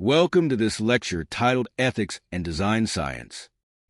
Welcome to this lecture titled Ethics and Design Science.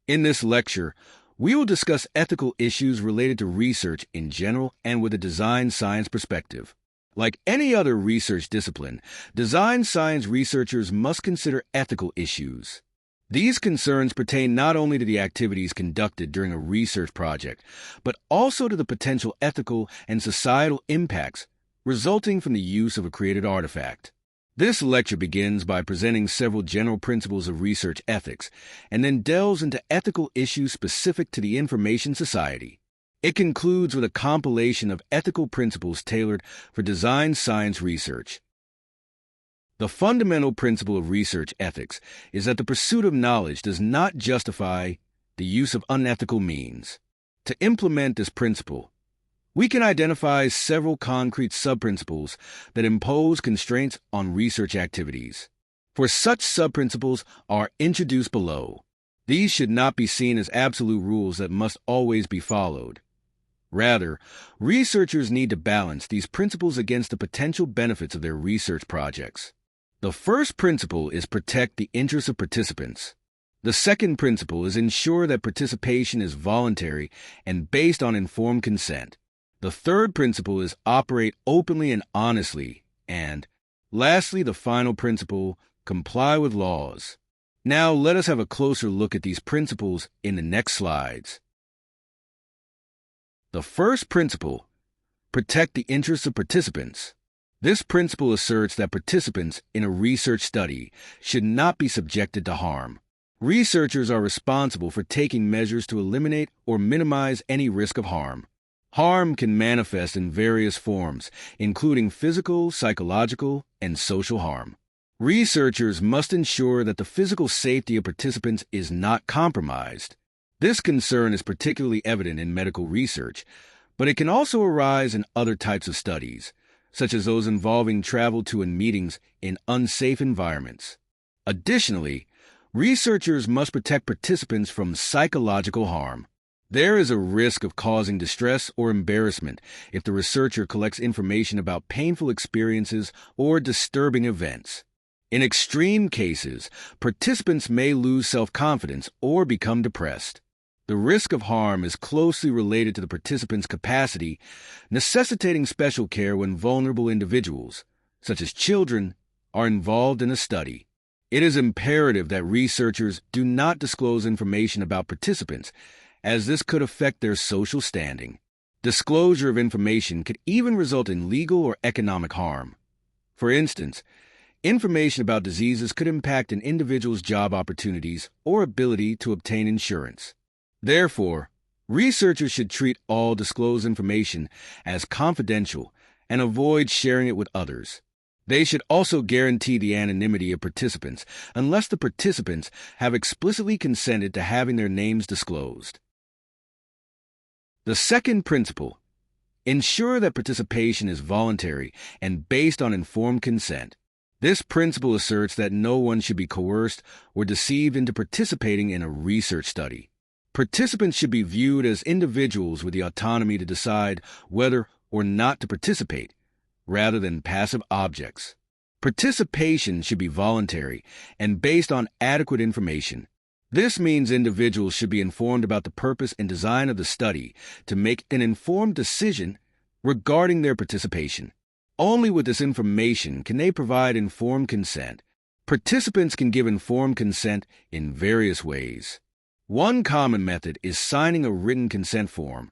In this lecture, we will discuss ethical issues related to research in general and with a design science perspective. Like any other research discipline, design science researchers must consider ethical issues. These concerns pertain not only to the activities conducted during a research project, but also to the potential ethical and societal impacts resulting from the use of a created artifact. This lecture begins by presenting several general principles of research ethics, and then delves into ethical issues specific to the information society. It concludes with a compilation of ethical principles tailored for design science research. The fundamental principle of research ethics is that the pursuit of knowledge does not justify the use of unethical means. To implement this principle, we can identify several concrete sub-principles that impose constraints on research activities. For such sub-principles are introduced below. These should not be seen as absolute rules that must always be followed. Rather, researchers need to balance these principles against the potential benefits of their research projects. The first principle is protect the interests of participants. The second principle is ensure that participation is voluntary and based on informed consent. The third principle is operate openly and honestly. And, lastly, the final principle, comply with laws. Now, let us have a closer look at these principles in the next slides. The first principle, protect the interests of participants. This principle asserts that participants in a research study should not be subjected to harm. Researchers are responsible for taking measures to eliminate or minimize any risk of harm. Harm can manifest in various forms, including physical, psychological, and social harm. Researchers must ensure that the physical safety of participants is not compromised. This concern is particularly evident in medical research, but it can also arise in other types of studies, such as those involving travel to and meetings in unsafe environments. Additionally, researchers must protect participants from psychological harm. There is a risk of causing distress or embarrassment if the researcher collects information about painful experiences or disturbing events. In extreme cases, participants may lose self-confidence or become depressed. The risk of harm is closely related to the participant's capacity, necessitating special care when vulnerable individuals, such as children, are involved in a study. It is imperative that researchers do not disclose information about participants, as this could affect their social standing. Disclosure of information could even result in legal or economic harm. For instance, information about diseases could impact an individual's job opportunities or ability to obtain insurance. Therefore, researchers should treat all disclosed information as confidential and avoid sharing it with others. They should also guarantee the anonymity of participants unless the participants have explicitly consented to having their names disclosed. The second principle, ensure that participation is voluntary and based on informed consent. This principle asserts that no one should be coerced or deceived into participating in a research study. Participants should be viewed as individuals with the autonomy to decide whether or not to participate, rather than passive objects. Participation should be voluntary and based on adequate information. This means individuals should be informed about the purpose and design of the study to make an informed decision regarding their participation. Only with this information can they provide informed consent. Participants can give informed consent in various ways. One common method is signing a written consent form,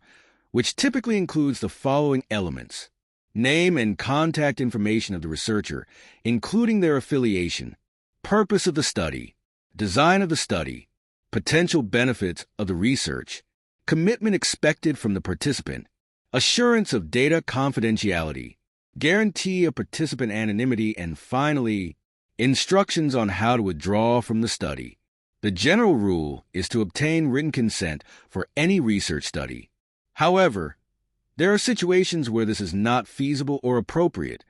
which typically includes the following elements: name and contact information of the researcher, including their affiliation, purpose of the study, design of the study, potential benefits of the research, commitment expected from the participant, assurance of data confidentiality, guarantee of participant anonymity, and finally, instructions on how to withdraw from the study. The general rule is to obtain written consent for any research study. However, there are situations where this is not feasible or appropriate,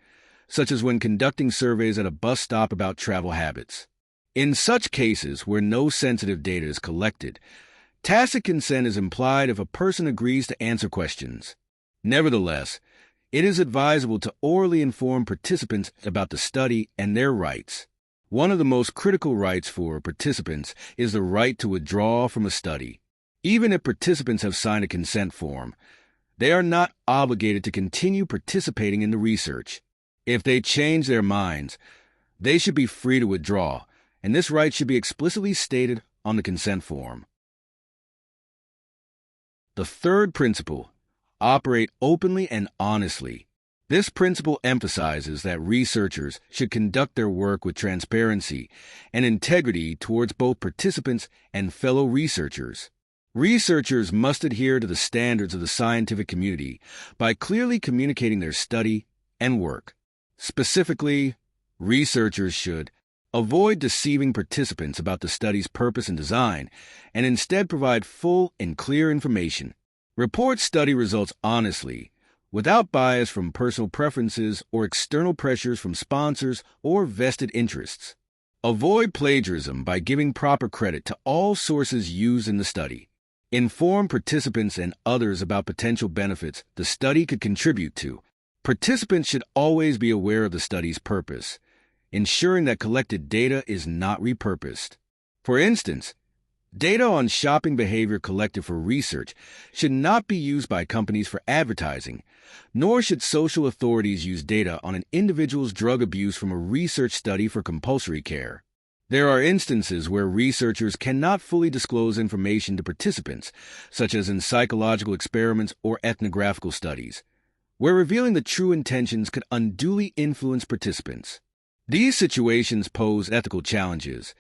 such as when conducting surveys at a bus stop about travel habits. In such cases where no sensitive data is collected, tacit consent is implied if a person agrees to answer questions. Nevertheless, it is advisable to orally inform participants about the study and their rights. One of the most critical rights for participants is the right to withdraw from a study. Even if participants have signed a consent form, they are not obligated to continue participating in the research. If they change their minds, they should be free to withdraw, and this right should be explicitly stated on the consent form. The third principle, operate openly and honestly. This principle emphasizes that researchers should conduct their work with transparency and integrity towards both participants and fellow researchers. Researchers must adhere to the standards of the scientific community by clearly communicating their study and work. Specifically, researchers should avoid deceiving participants about the study's purpose and design, and instead provide full and clear information. Report study results honestly, without bias from personal preferences or external pressures from sponsors or vested interests. Avoid plagiarism by giving proper credit to all sources used in the study. Inform participants and others about potential benefits the study could contribute to. Participants should always be aware of the study's purpose, ensuring that collected data is not repurposed. For instance, data on shopping behavior collected for research should not be used by companies for advertising, nor should social authorities use data on an individual's drug abuse from a research study for compulsory care. There are instances where researchers cannot fully disclose information to participants, such as in psychological experiments or ethnographical studies, where revealing the true intentions could unduly influence participants. These situations pose ethical challenges,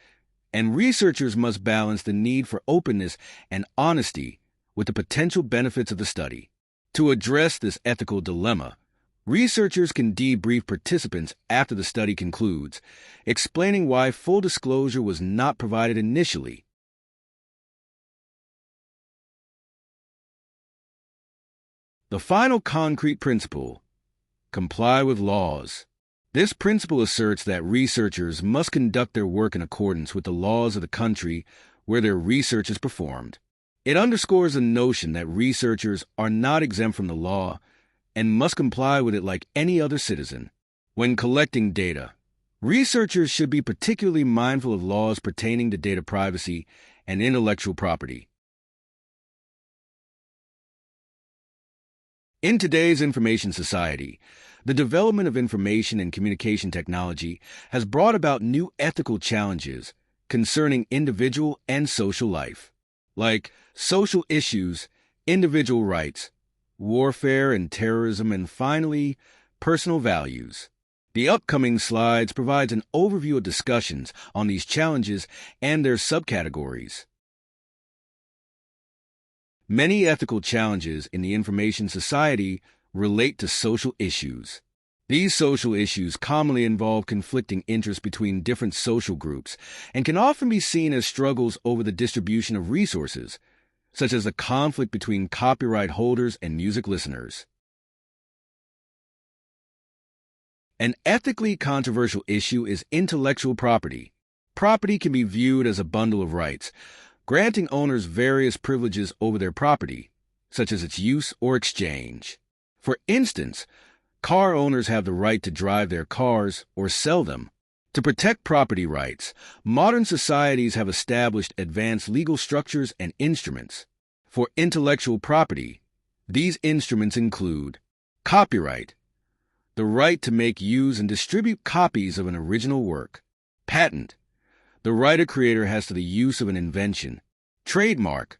and researchers must balance the need for openness and honesty with the potential benefits of the study. To address this ethical dilemma, researchers can debrief participants after the study concludes, explaining why full disclosure was not provided initially. The final concrete principle, comply with laws. This principle asserts that researchers must conduct their work in accordance with the laws of the country where their research is performed. It underscores the notion that researchers are not exempt from the law and must comply with it like any other citizen. When collecting data, researchers should be particularly mindful of laws pertaining to data privacy and intellectual property. In today's information society, the development of information and communication technology has brought about new ethical challenges concerning individual and social life, like social issues, individual rights, warfare and terrorism, and finally, personal values. The upcoming slides provides an overview of discussions on these challenges and their subcategories. Many ethical challenges in the information society relate to social issues. These social issues commonly involve conflicting interests between different social groups and can often be seen as struggles over the distribution of resources, such as the conflict between copyright holders and music listeners. An ethically controversial issue is intellectual property. Property can be viewed as a bundle of rights, granting owners various privileges over their property, such as its use or exchange. For instance, car owners have the right to drive their cars or sell them. To protect property rights, modern societies have established advanced legal structures and instruments. For intellectual property, these instruments include copyright, the right to make, use, and distribute copies of an original work; patent, the right a creator has to the use of an invention; trademark,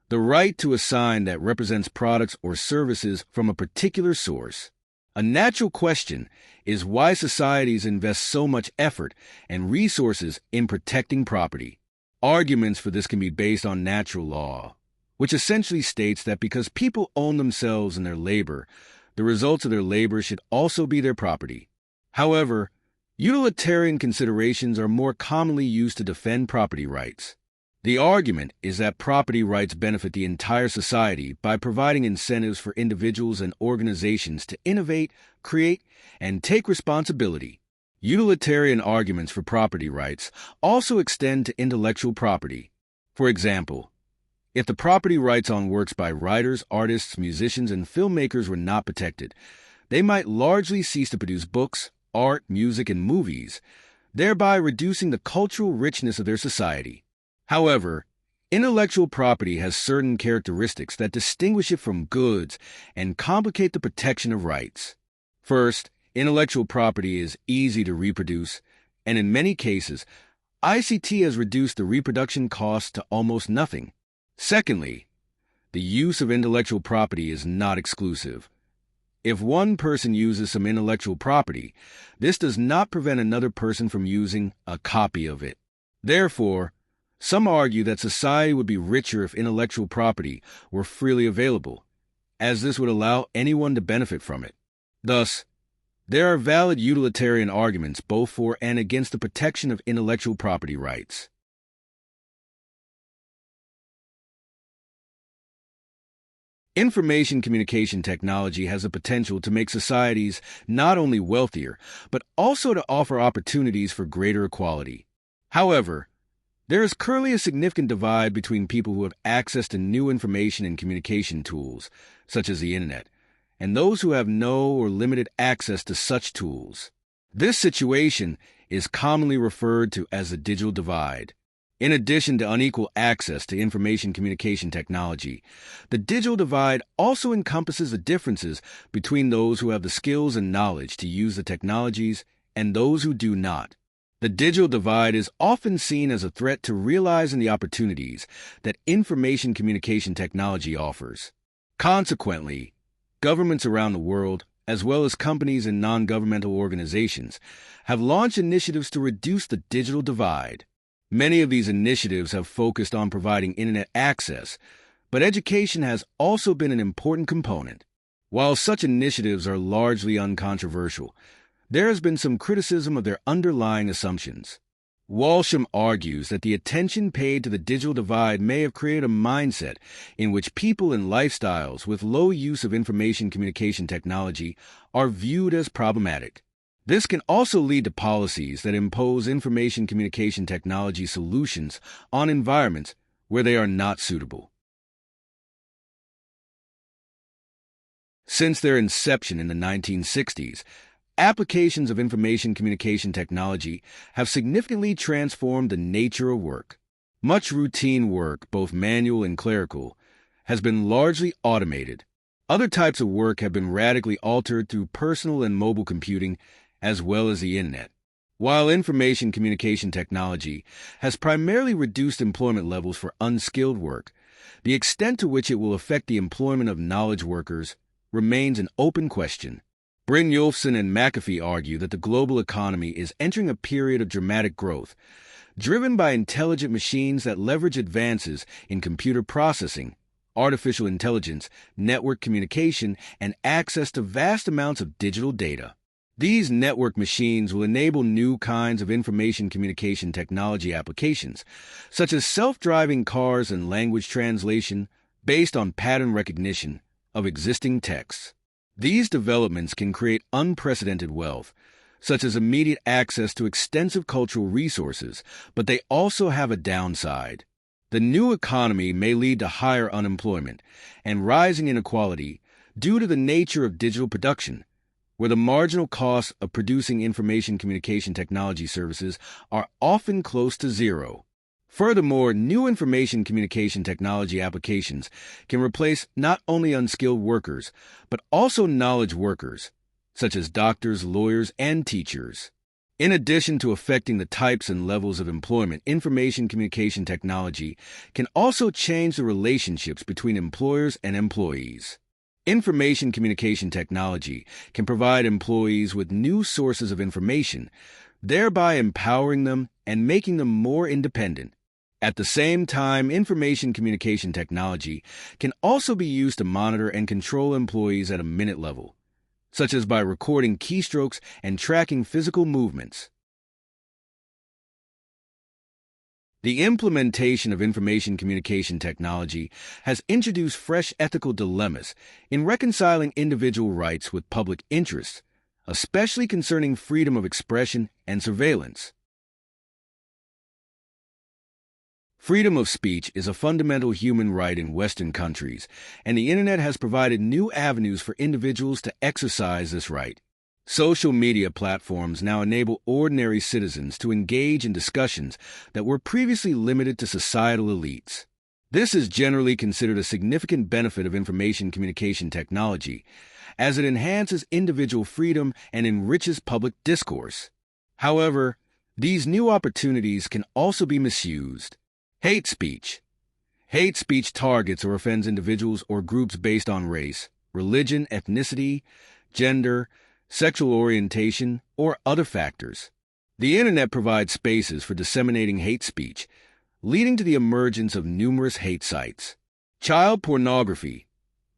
the right to a sign that represents products or services from a particular source. A natural question is why societies invest so much effort and resources in protecting property. Arguments for this can be based on natural law, which essentially states that because people own themselves and their labor, the results of their labor should also be their property. However, utilitarian considerations are more commonly used to defend property rights. The argument is that property rights benefit the entire society by providing incentives for individuals and organizations to innovate, create, and take responsibility. Utilitarian arguments for property rights also extend to intellectual property. For example, if the property rights on works by writers, artists, musicians, and filmmakers were not protected, they might largely cease to produce books, art, music, and movies. thereby reducing the cultural richness of their society. However, intellectual property has certain characteristics that distinguish it from goods and complicate the protection of rights. First, intellectual property is easy to reproduce, and in many cases, ICT has reduced the reproduction cost to almost nothing. Secondly, the use of intellectual property is not exclusive. If one person uses some intellectual property, this does not prevent another person from using a copy of it. Therefore, some argue that society would be richer if intellectual property were freely available, as this would allow anyone to benefit from it. Thus, there are valid utilitarian arguments both for and against the protection of intellectual property rights. Information communication technology has the potential to make societies not only wealthier, but also to offer opportunities for greater equality. However, there is currently a significant divide between people who have access to new information and communication tools, such as the Internet, and those who have no or limited access to such tools. This situation is commonly referred to as the digital divide. In addition to unequal access to information communication technology, the digital divide also encompasses the differences between those who have the skills and knowledge to use the technologies and those who do not. The digital divide is often seen as a threat to realizing the opportunities that information communication technology offers. Consequently, governments around the world, as well as companies and non-governmental organizations, have launched initiatives to reduce the digital divide. Many of these initiatives have focused on providing Internet access, but education has also been an important component. While such initiatives are largely uncontroversial, there has been some criticism of their underlying assumptions. Walsham argues that the attention paid to the digital divide may have created a mindset in which people and lifestyles with low use of information communication technology are viewed as problematic. This can also lead to policies that impose information communication technology solutions on environments where they are not suitable. Since their inception in the 1960s, applications of information communication technology have significantly transformed the nature of work. Much routine work, both manual and clerical, has been largely automated. Other types of work have been radically altered through personal and mobile computing, as well as the Internet. While information communication technology has primarily reduced employment levels for unskilled work, the extent to which it will affect the employment of knowledge workers remains an open question. Brynjolfsson and McAfee argue that the global economy is entering a period of dramatic growth, driven by intelligent machines that leverage advances in computer processing, artificial intelligence, network communication, and access to vast amounts of digital data. These network machines will enable new kinds of information communication technology applications, such as self-driving cars and language translation based on pattern recognition of existing texts. These developments can create unprecedented wealth, such as immediate access to extensive cultural resources, but they also have a downside. The new economy may lead to higher unemployment and rising inequality due to the nature of digital production, where the marginal costs of producing information communication technology services are often close to zero. Furthermore, new information communication technology applications can replace not only unskilled workers, but also knowledge workers, such as doctors, lawyers, and teachers. In addition to affecting the types and levels of employment, information communication technology can also change the relationships between employers and employees. Information communication technology can provide employees with new sources of information, thereby empowering them and making them more independent. At the same time, information communication technology can also be used to monitor and control employees at a minute level, such as by recording keystrokes and tracking physical movements. The implementation of information communication technology has introduced fresh ethical dilemmas in reconciling individual rights with public interests, especially concerning freedom of expression and surveillance. Freedom of speech is a fundamental human right in Western countries, and the Internet has provided new avenues for individuals to exercise this right. Social media platforms now enable ordinary citizens to engage in discussions that were previously limited to societal elites. This is generally considered a significant benefit of information communication technology, as it enhances individual freedom and enriches public discourse. However, these new opportunities can also be misused. Hate speech. Hate speech targets or offends individuals or groups based on race, religion, ethnicity, gender, sexual orientation, or other factors. The Internet provides spaces for disseminating hate speech, leading to the emergence of numerous hate sites. Child pornography.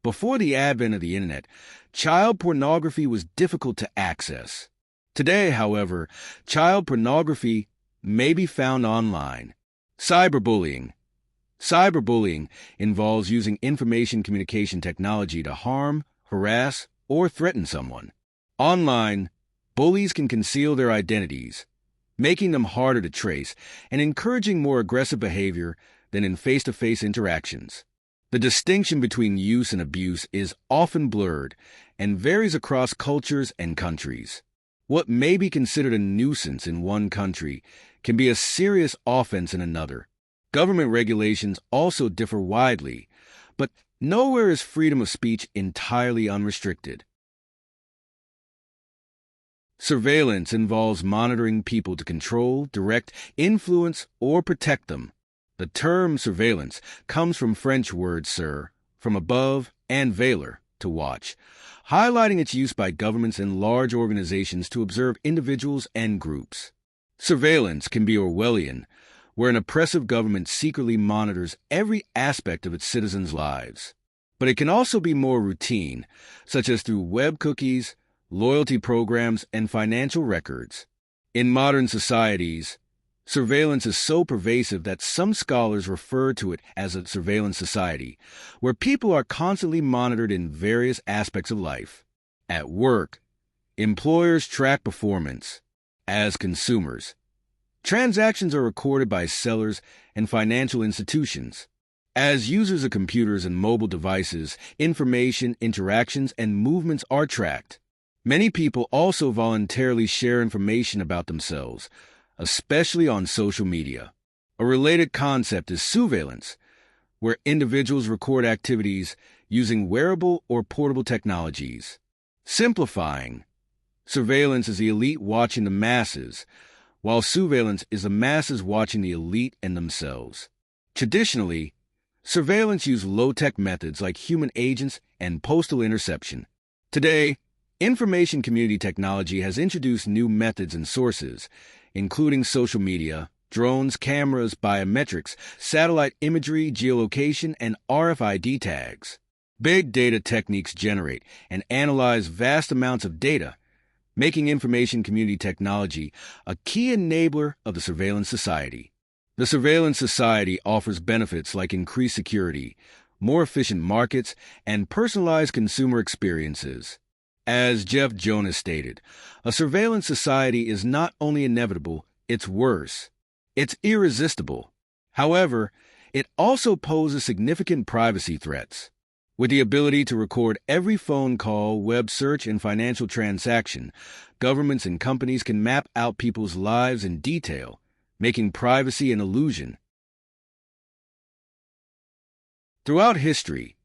Before the advent of the Internet, child pornography was difficult to access. Today, however, child pornography may be found online. Cyberbullying. Cyberbullying involves using information communication technology to harm, harass, or threaten someone. Online, bullies can conceal their identities, making them harder to trace and encouraging more aggressive behavior than in face-to-face interactions. The distinction between use and abuse is often blurred and varies across cultures and countries. What may be considered a nuisance in one country can be a serious offense in another. Government regulations also differ widely, but nowhere is freedom of speech entirely unrestricted. Surveillance involves monitoring people to control, direct, influence, or protect them. The term surveillance comes from French word sur, from above, and veiller, to watch, highlighting its use by governments and large organizations to observe individuals and groups. Surveillance can be Orwellian, where an oppressive government secretly monitors every aspect of its citizens' lives. But it can also be more routine, such as through web cookies, loyalty programs, and financial records. In modern societies, surveillance is so pervasive that some scholars refer to it as a surveillance society, where people are constantly monitored in various aspects of life. At work, employers track performance. As consumers, transactions are recorded by sellers and financial institutions. As users of computers and mobile devices, information, interactions, and movements are tracked. Many people also voluntarily share information about themselves, especially on social media. A related concept is sousveillance, where individuals record activities using wearable or portable technologies. Simplifying. Surveillance is the elite watching the masses, while sousveillance is the masses watching the elite and themselves. Traditionally, surveillance used low-tech methods like human agents and postal interception. Today, information community technology has introduced new methods and sources, including social media, drones, cameras, biometrics, satellite imagery, geolocation, and RFID tags. Big data techniques generate and analyze vast amounts of data, making information community technology a key enabler of the surveillance society. The surveillance society offers benefits like increased security, more efficient markets, and personalized consumer experiences. As Jeff Jonas stated, a surveillance society is not only inevitable, it's worse. It's irresistible. However, it also poses significant privacy threats. With the ability to record every phone call, web search, and financial transaction, governments and companies can map out people's lives in detail, making privacy an illusion. Throughout history,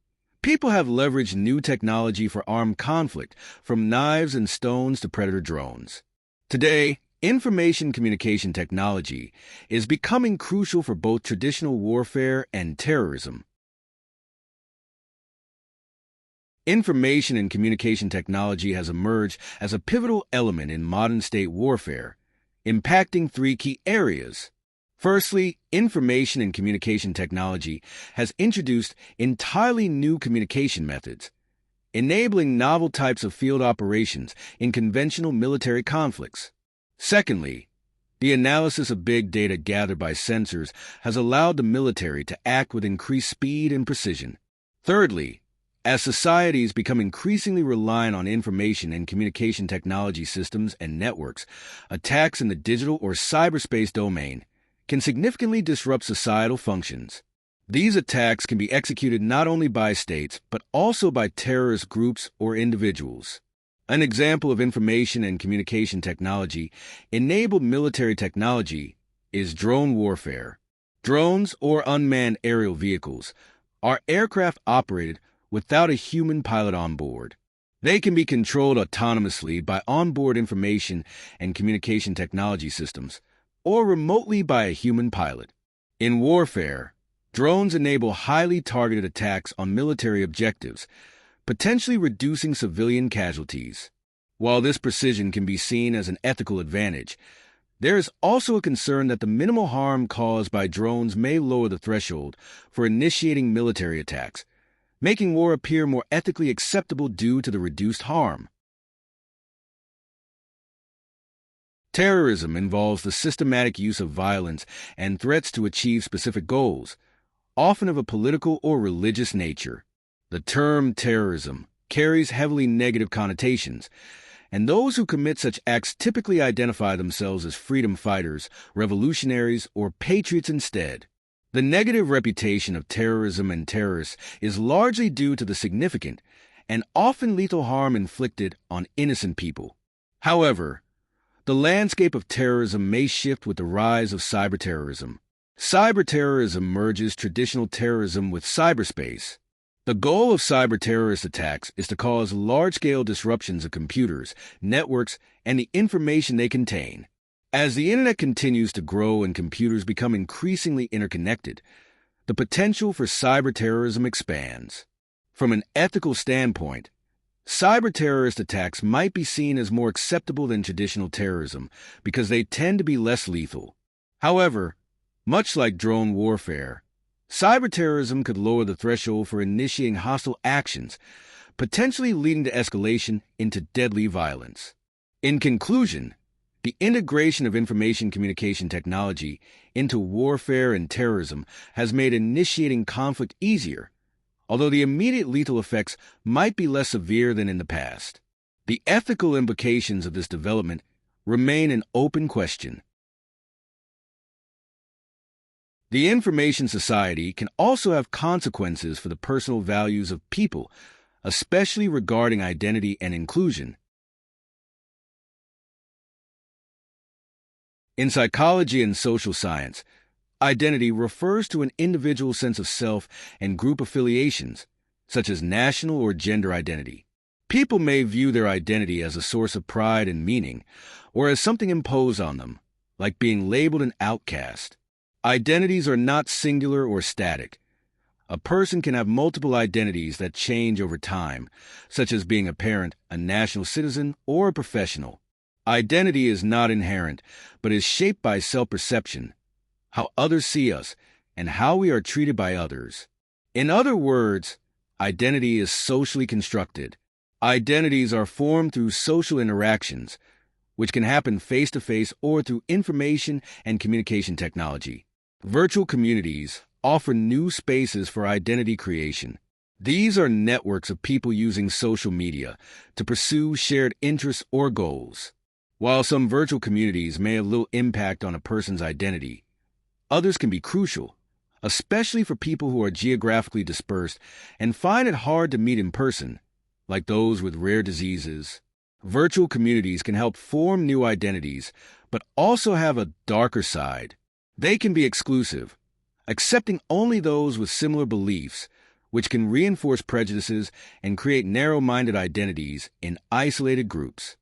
people have leveraged new technology for armed conflict, from knives and stones to predator drones. Today, information communication technology is becoming crucial for both traditional warfare and terrorism. Information and communication technology has emerged as a pivotal element in modern-state warfare, impacting three key areas. Firstly, information and communication technology has introduced entirely new communication methods, enabling novel types of field operations in conventional military conflicts. Secondly, the analysis of big data gathered by sensors has allowed the military to act with increased speed and precision. Thirdly, as societies become increasingly reliant on information and communication technology systems and networks, attacks in the digital or cyberspace domain can significantly disrupt societal functions. These attacks can be executed not only by states, but also by terrorist groups or individuals. An example of information and communication technology enabled military technology is drone warfare. Drones, or unmanned aerial vehicles, are aircraft operated without a human pilot on board. They can be controlled autonomously by onboard information and communication technology systems, or remotely by a human pilot. In warfare, drones enable highly targeted attacks on military objectives, potentially reducing civilian casualties. While this precision can be seen as an ethical advantage, there is also a concern that the minimal harm caused by drones may lower the threshold for initiating military attacks, making war appear more ethically acceptable due to the reduced harm. Terrorism involves the systematic use of violence and threats to achieve specific goals, often of a political or religious nature. The term terrorism carries heavily negative connotations, and those who commit such acts typically identify themselves as freedom fighters, revolutionaries, or patriots instead. The negative reputation of terrorism and terrorists is largely due to the significant and often lethal harm inflicted on innocent people. However, the landscape of terrorism may shift with the rise of cyberterrorism. Cyberterrorism merges traditional terrorism with cyberspace. The goal of cyber-terrorist attacks is to cause large-scale disruptions of computers, networks, and the information they contain. As the Internet continues to grow and computers become increasingly interconnected, the potential for cyber-terrorism expands. From an ethical standpoint, cyber-terrorist attacks might be seen as more acceptable than traditional terrorism because they tend to be less lethal. However, much like drone warfare, cyberterrorism could lower the threshold for initiating hostile actions, potentially leading to escalation into deadly violence. In conclusion, the integration of information communication technology into warfare and terrorism has made initiating conflict easier, although the immediate lethal effects might be less severe than in the past. The ethical implications of this development remain an open question. The information society can also have consequences for the personal values of people, especially regarding identity and inclusion. In psychology and social science, identity refers to an individual's sense of self and group affiliations, such as national or gender identity. People may view their identity as a source of pride and meaning, or as something imposed on them, like being labeled an outcast. Identities are not singular or static. A person can have multiple identities that change over time, such as being a parent, a national citizen, or a professional. Identity is not inherent, but is shaped by self-perception, how others see us, and how we are treated by others. In other words, identity is socially constructed. Identities are formed through social interactions, which can happen face-to-face or through information and communication technology. Virtual communities offer new spaces for identity creation. These are networks of people using social media to pursue shared interests or goals. While some virtual communities may have little impact on a person's identity, others can be crucial, especially for people who are geographically dispersed and find it hard to meet in person, like those with rare diseases. Virtual communities can help form new identities, but also have a darker side. They can be exclusive, accepting only those with similar beliefs, which can reinforce prejudices and create narrow-minded identities in isolated groups.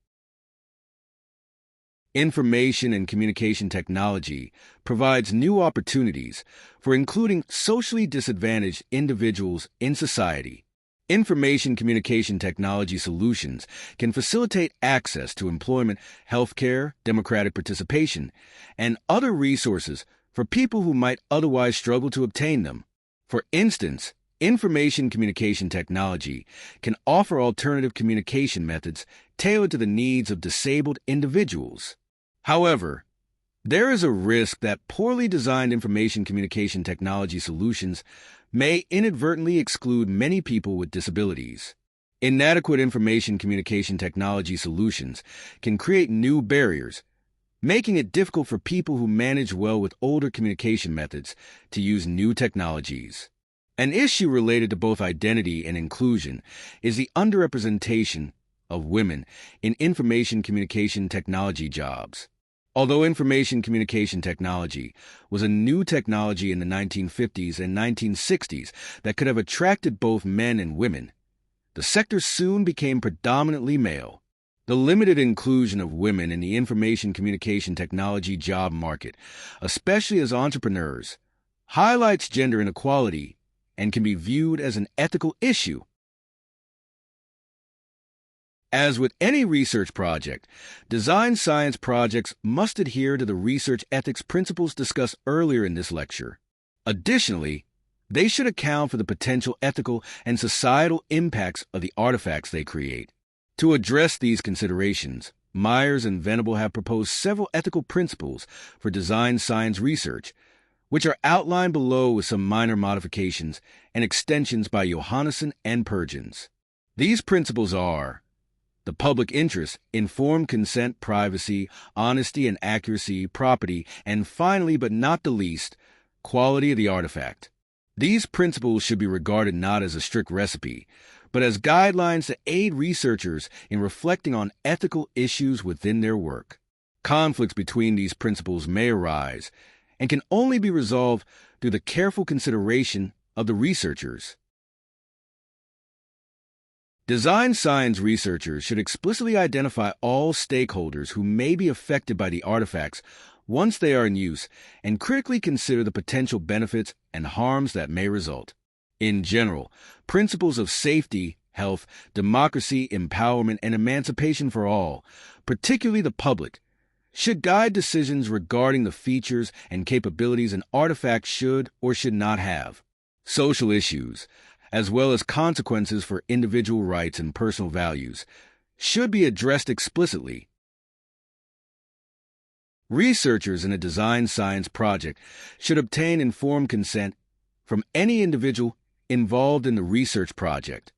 Information and communication technology provides new opportunities for including socially disadvantaged individuals in society. Information communication technology solutions can facilitate access to employment, healthcare, democratic participation, and other resources for people who might otherwise struggle to obtain them. For instance, information communication technology can offer alternative communication methods tailored to the needs of disabled individuals. However, there is a risk that poorly designed information communication technology solutions may inadvertently exclude many people with disabilities. Inadequate information communication technology solutions can create new barriers, making it difficult for people who manage well with older communication methods to use new technologies. An issue related to both identity and inclusion is the underrepresentation of women in information communication technology jobs. Although information communication technology was a new technology in the 1950s and 1960s that could have attracted both men and women, the sector soon became predominantly male. The limited inclusion of women in the information communication technology job market, especially as entrepreneurs, highlights gender inequality and can be viewed as an ethical issue. As with any research project, design science projects must adhere to the research ethics principles discussed earlier in this lecture. Additionally, they should account for the potential ethical and societal impacts of the artifacts they create. To address these considerations, Myers and Venable have proposed several ethical principles for design science research, which are outlined below with some minor modifications and extensions by Johannesson and Purgens. These principles are the public interest, informed consent, privacy, honesty and accuracy, property, and finally, but not the least, quality of the artifact. These principles should be regarded not as a strict recipe, but as guidelines to aid researchers in reflecting on ethical issues within their work. Conflicts between these principles may arise and can only be resolved through the careful consideration of the researchers. Design science researchers should explicitly identify all stakeholders who may be affected by the artifacts once they are in use and critically consider the potential benefits and harms that may result. In general, principles of safety, health, democracy, empowerment, and emancipation for all, particularly the public, should guide decisions regarding the features and capabilities an artifact should or should not have. Social issues, as well as consequences for individual rights and personal values, should be addressed explicitly. Researchers in a design science project should obtain informed consent from any individual involved in the research project.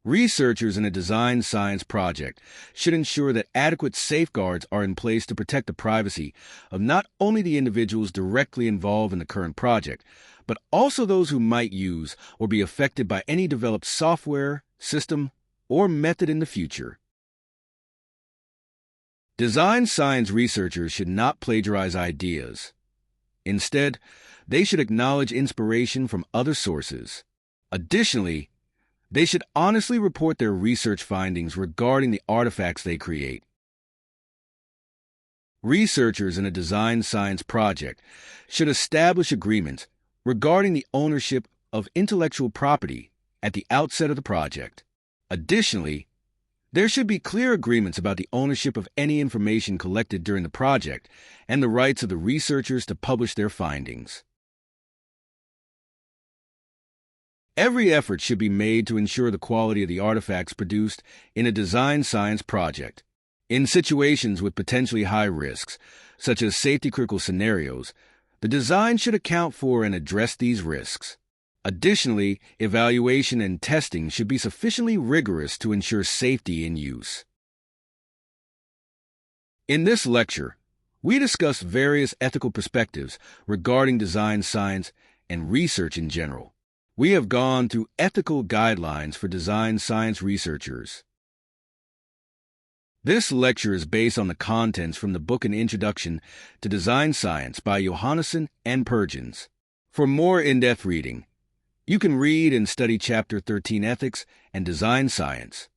Researchers in a design science project should ensure that adequate safeguards are in place to protect the privacy of not only the individuals directly involved in the current project, but also those who might use or be affected by any developed software, system, or method in the future. Design science researchers should not plagiarize ideas. Instead, they should acknowledge inspiration from other sources. Additionally, they should honestly report their research findings regarding the artifacts they create. Researchers in a design science project should establish agreements regarding the ownership of intellectual property at the outset of the project. Additionally, there should be clear agreements about the ownership of any information collected during the project and the rights of the researchers to publish their findings. Every effort should be made to ensure the quality of the artifacts produced in a design science project. In situations with potentially high risks, such as safety-critical scenarios, the design should account for and address these risks. Additionally, evaluation and testing should be sufficiently rigorous to ensure safety in use. In this lecture, we discussed various ethical perspectives regarding design science and research in general. We have gone through ethical guidelines for design science researchers. This lecture is based on the contents from the book An Introduction to Design Science by Johannesson and Purgens. For more in-depth reading, you can read and study Chapter 13 Ethics and Design Science.